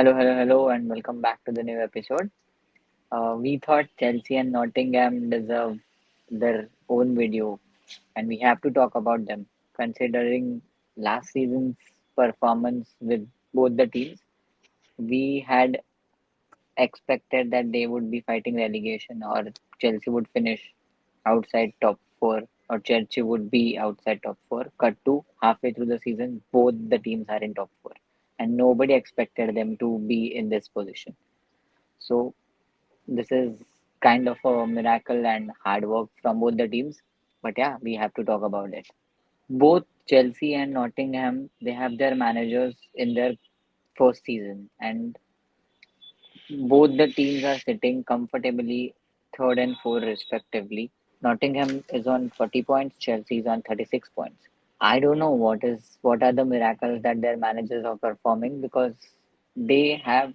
Hello, and welcome back to the new episode. We thought Chelsea and Nottingham deserve their own video, and we have to talk about them. Considering last season's performance with both the teams, we had expected that they would be fighting relegation, or Chelsea would finish outside top four, or Chelsea would be outside top four. Cut to halfway through the season, both the teams are in top four, and nobody expected them to be in this position. So this is kind of a miracle and hard work from both the teams. But yeah, we have to talk about it. Both Chelsea and Nottingham, they have their managers in their first season, and both the teams are sitting comfortably third and fourth respectively. Nottingham is on 40 points, Chelsea is on 36 points. I don't know what are the miracles that their managers are performing because they have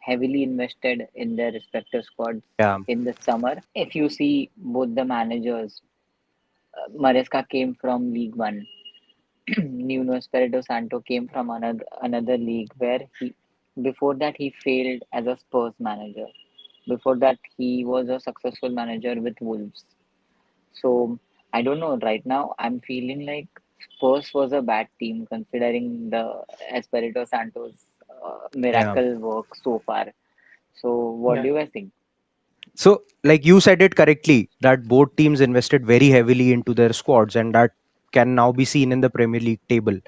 heavily invested in their respective squads Yeah, in the summer. If you see both the managers, Maresca came from League One. Nuno Espirito Santo came from another league where he before that he failed as a Spurs manager. Before that he was a successful manager with Wolves. So I don't know. Right now, I'm feeling like Spurs was a bad team considering the Espirito Santos yeah. miracle work so far. So what Yeah. do you guys think? So, like you said it correctly, that both teams invested very heavily into their squads, and that can now be seen in the Premier League table.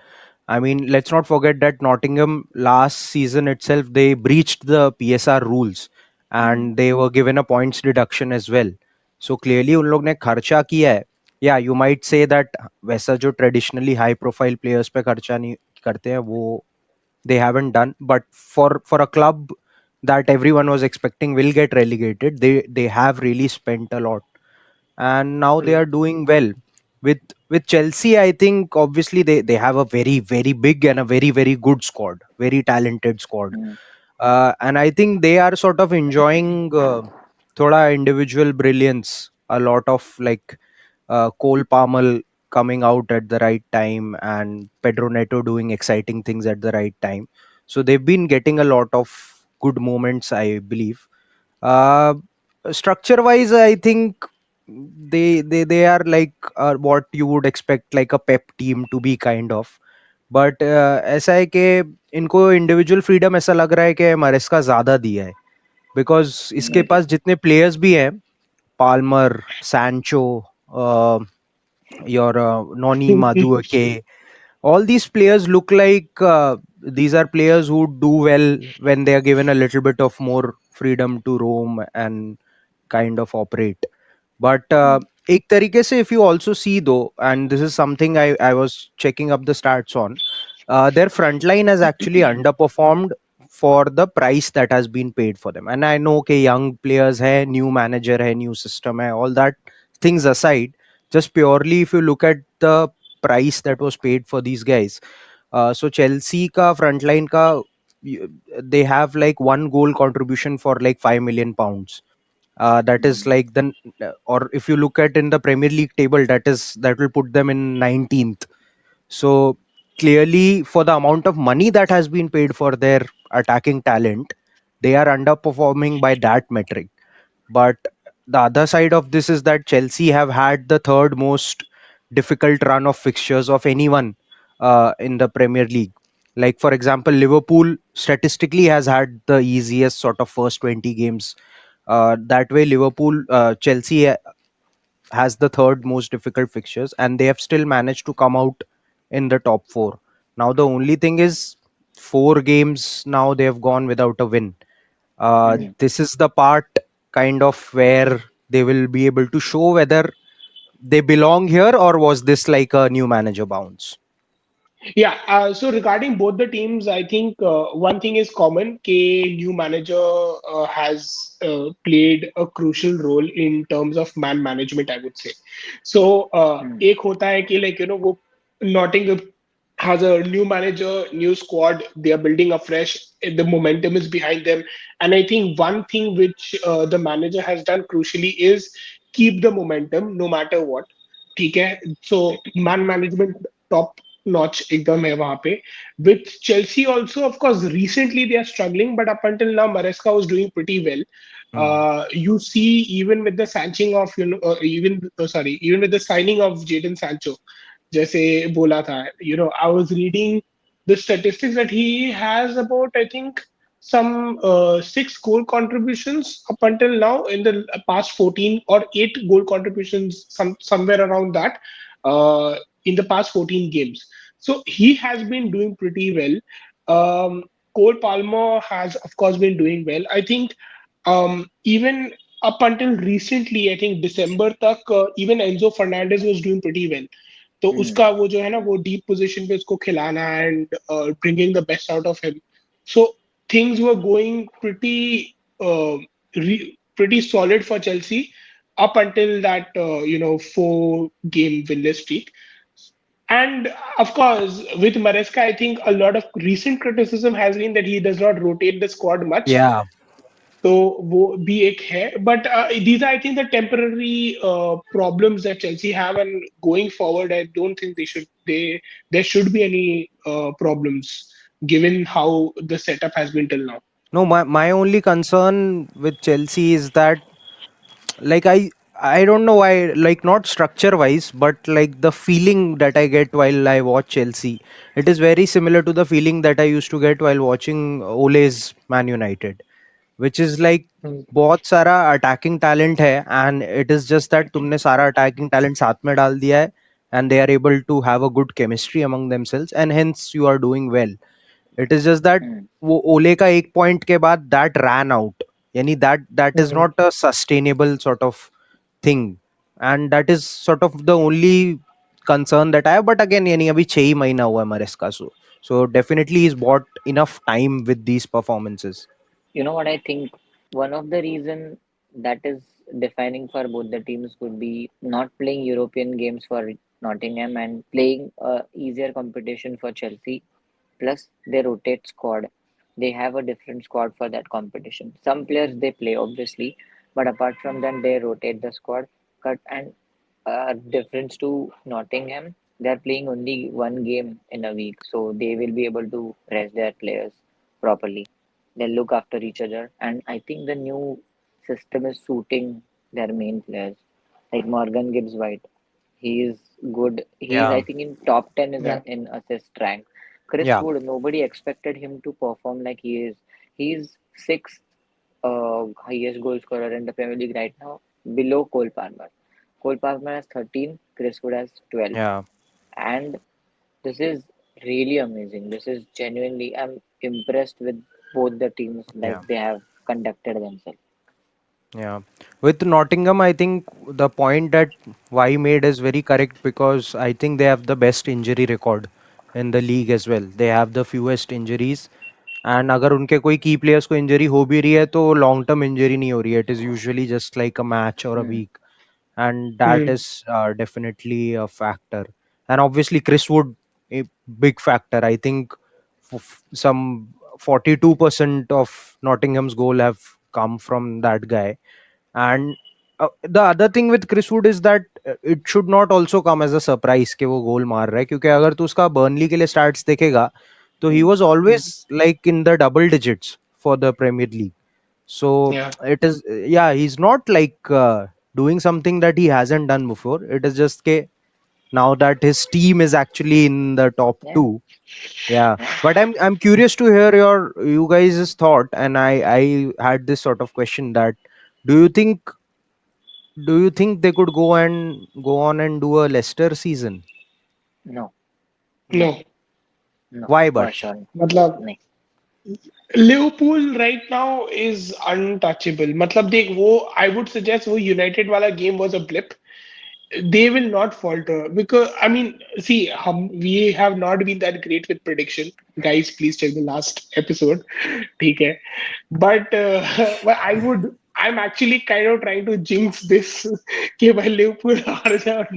I mean, let's not forget that Nottingham last season itself they breached the PSR rules, Hmm. and they were given a points deduction as well. So clearly, उन लोग ने खर्चा किया है. Yeah, you might say that वैसा जो traditionally high profile players पे खर्चा नहीं करते हैं वो they haven't done, but for a club that everyone was expecting will get relegated, they have really spent a lot, and now they Hmm. are doing well with Chelsea. I think obviously they have a very big and a very good squad, very talented squad, Hmm. and I think they are sort of enjoying thoda individual brilliance, a lot of like Cole Palmer coming out at the right time and Pedro Neto doing exciting things at the right time. So they've been getting a lot of good moments, I believe. Uh, Structure wise, I think they are like what you would expect like a pep team to be kind of. But ऐसा है कि इनको individual freedom ऐसा लग रहा है कि मरेस्का ज्यादा दिया है बिकॉज इसके Okay. पास जितने प्लेयर्स भी हैं Palmer Sancho your Noni Madueke. All these players look like these are players who do well when they are given a little bit of more freedom to roam and kind of operate. But Hmm. एक तरीके से if you also see though, and this is something I was checking up the stats on, their front line has actually underperformed for the price that has been paid for them. And I know कि young players है, new manager है, new system है, all that things aside, just purely if you look at the price that was paid for these guys. So Chelsea ka front line ka y- they have like one goal contribution for like 5 million pounds. That is Hmm. like the or if you look at in the Premier League table, that will put them in 19th. So clearly, for the amount of money that has been paid for their attacking talent, they are underperforming by that metric. But the other side of this is that Chelsea have had the third most difficult run of fixtures of anyone in the Premier League. Like, for example, Liverpool statistically has had the easiest sort of first 20 games. That way, Chelsea has the third most difficult fixtures, and they have still managed to come out in the top four. Now, the only thing is, 4 games now they have gone without a win. Hmm. This is the part kind of where they will be able to show whether they belong here or was this like a new manager bounce. Yeah. So regarding both the teams, I think one thing is common. K new manager has played a crucial role in terms of man management, I would say. So Hmm. एक होता है कि like वो Nottingham has a new manager, new squad. They are building afresh. The momentum is behind them, and I think one thing which the manager has done crucially is keep the momentum no matter what. ठीक है. So man management top. notch एकदम है वहाँ पे. With Chelsea also, of course, recently they are struggling, but up until now, Maresca was doing pretty well. Hmm. You see, even with the sanctioning of, even with the signing of Jadon Sancho, जैसे बोला था, I was reading the statistics that he has about, I think, some 6 goal contributions up until now in the past 14, or 8 goal contributions, somewhere around that, in the past 14 games. So he has been doing pretty well. Cole Palmer has, of course, been doing well. I think even up until recently, I think December तक, even Enzo Fernandez was doing pretty well. तो Hmm. उसका वो जो है ना, वो deep position पे उसको खिलाना and bringing the best out of him. So things were going pretty solid for Chelsea up until that 4-game winless streak. And of course, with Maresca, I think a lot of recent criticism has been that he does not rotate the squad much. Yeah. तो वो भी एक है, but these are, I think, the temporary problems that Chelsea have, and going forward I don't think there should be any problems given how the setup has been till now. No, my only concern with Chelsea is that, like, I don't know why, like, not structure wise, but like the feeling that I get while I watch Chelsea, it is very similar to the feeling that I used to get while watching Ole's Man United, which is like Hmm. बहुत सारा attacking talent है and it is just that तुमने सारा attacking talent साथ में डाल दिया है and they are able to have a good chemistry among themselves and hence you are doing well. It is just that Hmm. वो Ole का एक पॉइंट के बाद दैट रैन आउट, यानी that is Mhm. Not a sustainable sort of thing and that is sort of the only concern that I have. But again यानी अभी 6 ही महीना हुआ है मरेस्का, so definitely is bought enough time with these performances. You know what I think? One of the reason that is defining for both the teams could be not playing European games for Nottingham and playing easier competition for Chelsea. Plus, they rotate squad. They have a different squad for that competition. Some players they play obviously, but apart from that, they rotate the squad. Cut and difference to Nottingham, they are playing only one game in a week, so they will be able to rest their players properly. They'll look after each other, and I think the new system is suiting their main players, like Morgan Gibbs White. He is good. He is, I Yeah, think, in top 10 is Yeah. in assist rank. Chris yeah, Wood, nobody expected him to perform like he is. He is sixth highest goal scorer in the Premier League right now, below Cole Palmer. Cole Palmer has 13, Chris Wood has 12. yeah, And this is really amazing. This is genuinely, I'm impressed with both the teams, yeah. like they have conducted themselves. Yeah. With Nottingham, I think the point that Y made is very correct because I think they have the best injury record in the league as well. They have the fewest injuries. And अगर उनके कोई की players को injury हो भी रही है तो लॉन्ग टर्म इंजरी नहीं हो रही है. It is usually just like a match और a Hmm. Week, and that Hmm. is definitely a factor. And obviously Chris Wood, a big factor. I think some 42% of Nottingham's goal have come from that guy. And the other thing with Chris Wood is that it should not also come as a surprise कि वो गोल मार रहा है, क्योंकि अगर तू उसका Burnley के लिए स्टार्ट्स देखेगा तो he Hmm. was always like in the double digits for the Premier League. So Yeah. it is, yeah, he's not like doing something that he hasn't done before. It is just ke now that his team is actually in the top Yeah, two. Yeah, yeah. but I'm curious to hear you guys' thought, and I had this sort of question that do you think do you think they could go on and do a Leicester season? No, no, No. no, Why but? for sure. मतलब No. Liverpool right now is untouchable. मतलब देख, वो I would suggest वो United वाला game was a blip. They will not falter because, I mean, see, we have not been that great with prediction. Guys, please check the last episode. ठीक है. But well, I'm actually kind of trying to jinx this कि भाई Liverpool हार जाए और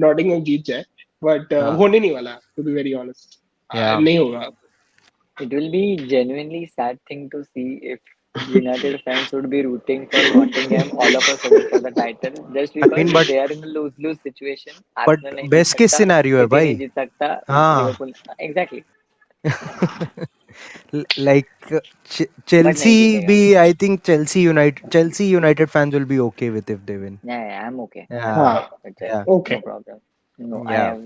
Nottingham जीत जाए. But Uh, होने नहीं वाला, to be very honest. yeah, नहीं होगा. It will be genuinely sad thing to see if United fans would be rooting for Nottingham all of a sudden for the title just I because mean, but they are in a lose-lose situation. but Arsenal नहीं जीत best case सकता, scenario है City नहीं भाई. जीत सकता, हाँ. Liverpool exactly, Like but नहीं Chelsea जीतेगा. be, I think Chelsea United fans will be okay with if they win. Yeah, I'm okay. Yeah, हाँ, It's it. yeah, No okay. problem. No, I yeah. have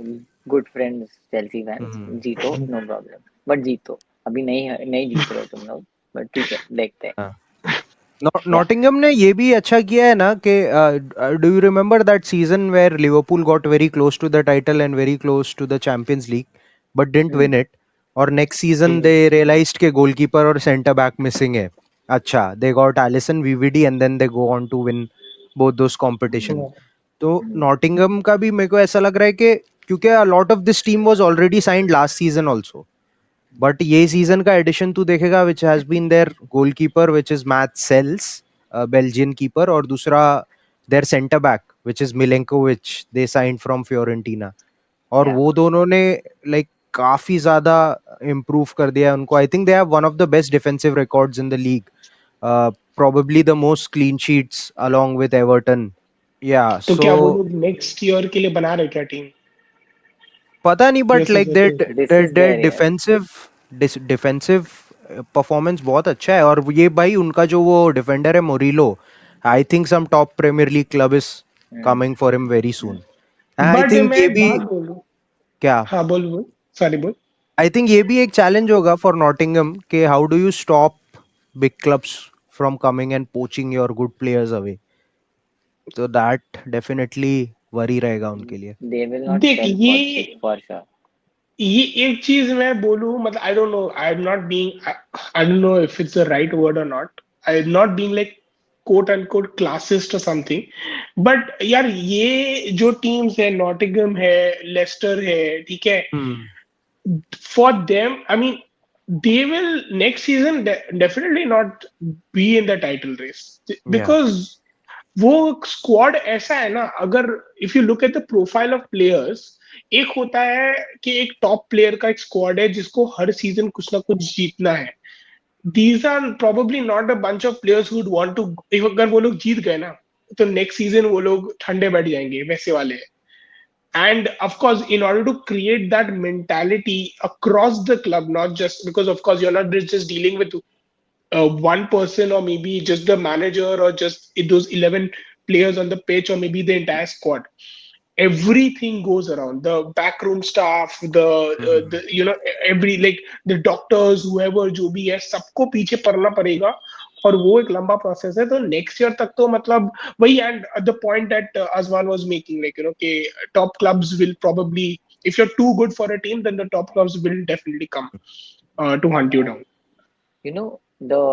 good friends Chelsea fans. Hmm. जीतो no problem. But जीतो. अभी नहीं जीत रहे हो तुम लोग. But ठीक है देखते हैं. हाँ. Yeah. नॉटिंघम ने ये भी अच्छा किया है ना कि do you remember that season where Liverpool got very close to the title and very close to the Champions League but didn't Hmm. Win it और next season Hmm. They realised के गोलकीपर और centre back missing है. अच्छा, they got Alisson VVD and then they go on to win both those Hmm. Competition. Yeah. तो Hmm. Nottingham का भी मेरे को ऐसा लग रहा है कि क्योंकि a lot of this team was already signed last season also, but ये सीजन का एडिशन तू देखेगा which has been their goalkeeper which is Matz Sels, Belgian keeper, और दूसरा their centre back which is Milenkovic, they signed from Fiorentina. और Yeah. वो दोनों ने लाइक काफी ज्यादा इम्प्रूव कर दिया है उनको. I think they have one of the best defensive records in the league, probably the most clean sheets along with Everton. Yeah, तो क्या वो so लोग नेक्स्ट ईयर के लिए बना रहे क्या टीम? पता नहीं, या बट लाइक सीजन के? This is their their year. Defensive performance बहुत अच्छा है. और ये भाई उनका जो वो डिफेंडर है Murillo, I think some top Premier League club is Hmm. Coming for him very Hmm. Soon. I but think मैं ये एक भी बात बोलूं। क्या हाँ, बोल बोल। सॉरी, बोल। आई थिंक ये भी एक चैलेंज होगा फॉर नॉटिंघम कि how do you stop big clubs from coming and poaching your good players away. तो दैट डेफिनेटली वरी रहेगा उनके लिए. They will not देख, sell for cheap for sure. ये एक चीज मैं बोलूं, मतलब I don't know, I am not being, I don't know if it's the right word और not, I am not being like quote and quote classist और something, but यार ये जो टीम्स है, नॉटिंघम है, लेस्टर है, ठीक है, हम्म. for them, I mean, they will next season definitely not be in the title race या. because वो स्क्वाड ऐसा है ना, अगर if you look at the profile of players, एक होता है कि एक टॉप प्लेयर का एक स्क्वाड है जिसको हर सीजन कुछ ना कुछ जीतना है. These are probably not a bunch of players who would want to, अगर वो लोग जीत गए ना तो नेक्स्ट सीजन वो लोग ठंडे बैठ जाएंगे, वैसे वाले. And of course, in order to create that mentality across the club, not just because of course you're not just dealing with one person or maybe just the manager or just those 11 players on the pitch or maybe the entire squad, everything goes around the backroom staff, the every, like the doctors, whoever जो भी है, सबको पीछे पड़ना पड़ेगा. और वो एक लंबा प्रोसेस है, तो नेक्स्ट ईयर तक तो मतलब वही. And the point that Azwan was making, like कि top clubs will probably, if you're too good for a team, then the top clubs will definitely come to hunt you down. You know, the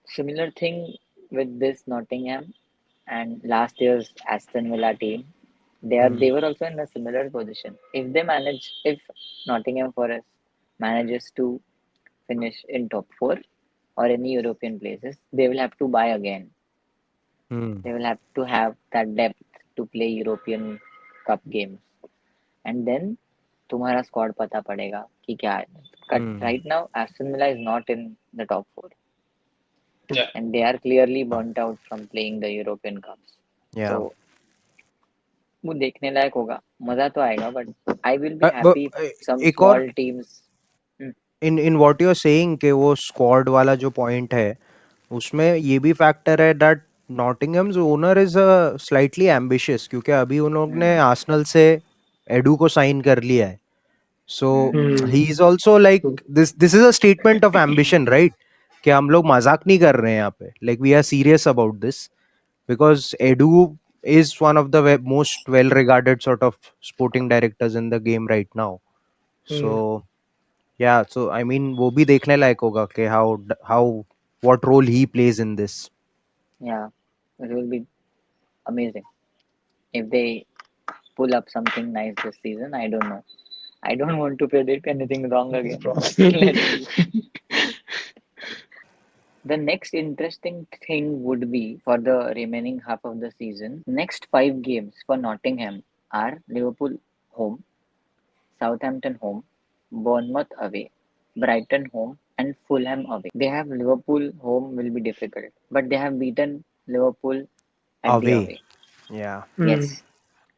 similar thing with this Nottingham and last year's Aston Villa team, they were also in a similar position. If Nottingham Forest manages to finish in top four or any European places, they will have to buy again. Hmm. They will have to have that depth to play European Cup games, and then तुम्हारा squad पता पड़ेगा कि क्या है. हम्म. Right now, Aston Villa is not in the top four, Yeah. and they are clearly burnt out from playing the European Cups. या. So वो देखने लायक होगा, मजा तो आएगा, but I will be happy if some एक और small teams. Hmm. In in what you are saying कि वो स्क्वाड वाला जो पॉइंट है उसमें ये भी फैक्टर है that Nottingham's owner is slightly ambitious, क्योंकि अभी उन लोग ने Hmm. आर्सेनल से एडू को साइन कर लिया है. So Hmm. He is also like this is a statement of ambition, right? कि हम लोग मजाक नहीं कर रहे हैं यहाँ पे, like we are serious about this because Edu is one of the most well regarded sort of sporting directors in the game right now. So Hmm. yeah, so I mean वो भी देखने लायक होगा कि how what role he plays in this. Yeah, it will be amazing if they pull up something nice this season. I don't know. I don't want to predict anything wrong again. Let's see. The next interesting thing would be for the remaining half of the season. Next five games for Nottingham are Liverpool home, Southampton home, Bournemouth away, Brighton home, and Fulham away. They have Liverpool home will be difficult, but they have beaten Liverpool at the Away. away. Yeah. Hmm. Yes,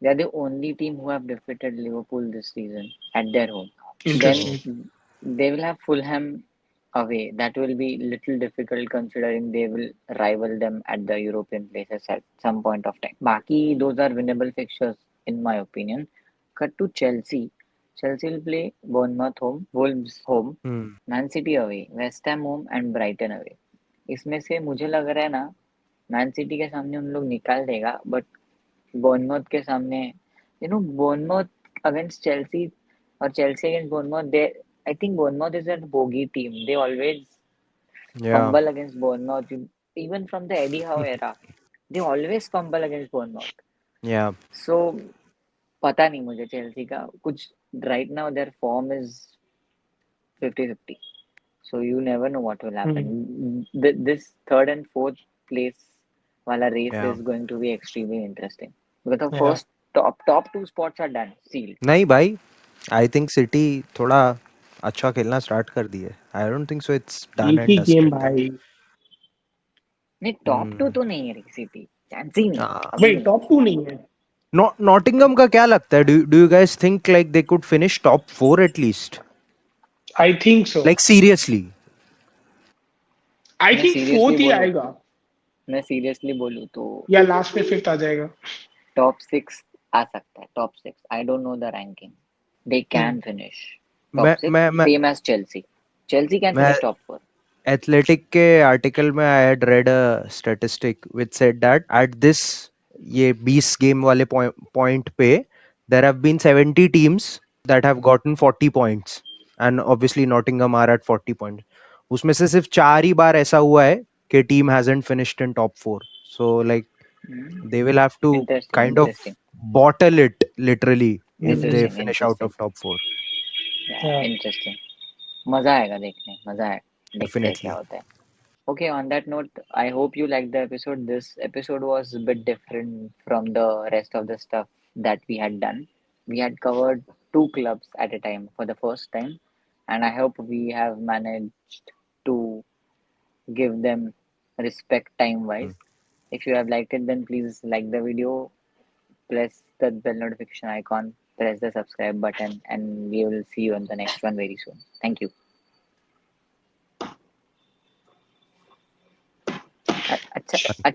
they are the only team who have defeated Liverpool this season at their home. Then So Interesting. they will have Fulham away. That will be little difficult considering they will rival them at the European places at some point of time. Baki, those are winnable fixtures in my opinion. Cut to Chelsea. Chelsea will play Bournemouth home, Wolves home, hmm. Man City away, West Ham home and Brighton away. इसमें से मुझे लग रहा है ना man city के सामने उन लोग निकाल देगा बट बोर्नमouth के सामने Bournemouth against Chelsea or Chelsea against Bournemouth, I think Bournemouth is a bogey team. They always Yeah. fumble against Bournemouth. Even from the Eddie Howe era, they always fumble against Bournemouth. Yeah. So पता नहीं मुझे Chelsea का कुछ right now their form is 50-50. So you never know what will Hmm. happen. This third and fourth place wala race Yeah. is going to be extremely interesting because the Yeah. first top two spots are done, sealed. नहीं भाई, I think city थोड़ा अच्छा खेलना start कर दी है. I don't think so it's done एक and he game dusted. भाई. नहीं टॉप टू तो नहीं है रही सिटी चांस ही नहीं है अभी भाई भी नहीं टॉप टू नहीं है. नॉटिंघम का क्या लगता है? Do you guys think like they could finish top 4 at least? I think so. Like seriously? I मैं थिंक सीरियसली फोर्थ ही बोलूँ आएगा. मैं सीरियसली बोलूँ तो या लास्ट में फिफ्थ आ जाएगा. टॉप सिक्स आ सकता है top six I don't know the ranking they हम्म. कैन फिनिश टॉप मैं सिक्स मैं मैं same as Chelsea Chelsea can मैं फिनिश टॉप फोर एथलेटिक के आर्टिकल में I had read a statistic which said that at this ये 20 game वाले point पे there have been 70 teams that have gotten 40 points and obviously Nottingham are at 40 points. उसमें से सिर्फ 4 ही बार ऐसा हुआ है कि team hasn't finished in top 4. So like they will have to interesting kind of interesting bottle it literally if they interesting finish out interesting of top 4. या. Interesting मजा आएगा देखने मजा आएगा देखते हैं क्या Definitely. होता है okay on that note I hope you liked the episode this episode was a bit different from the rest of the stuff that we had done we had covered two clubs at a time for the first time and I hope we have managed to give them respect time Mm. wise if you have liked it then please like the video press the bell notification icon press the subscribe button and we will see you on the next one very soon thank you अच्छा अच्छा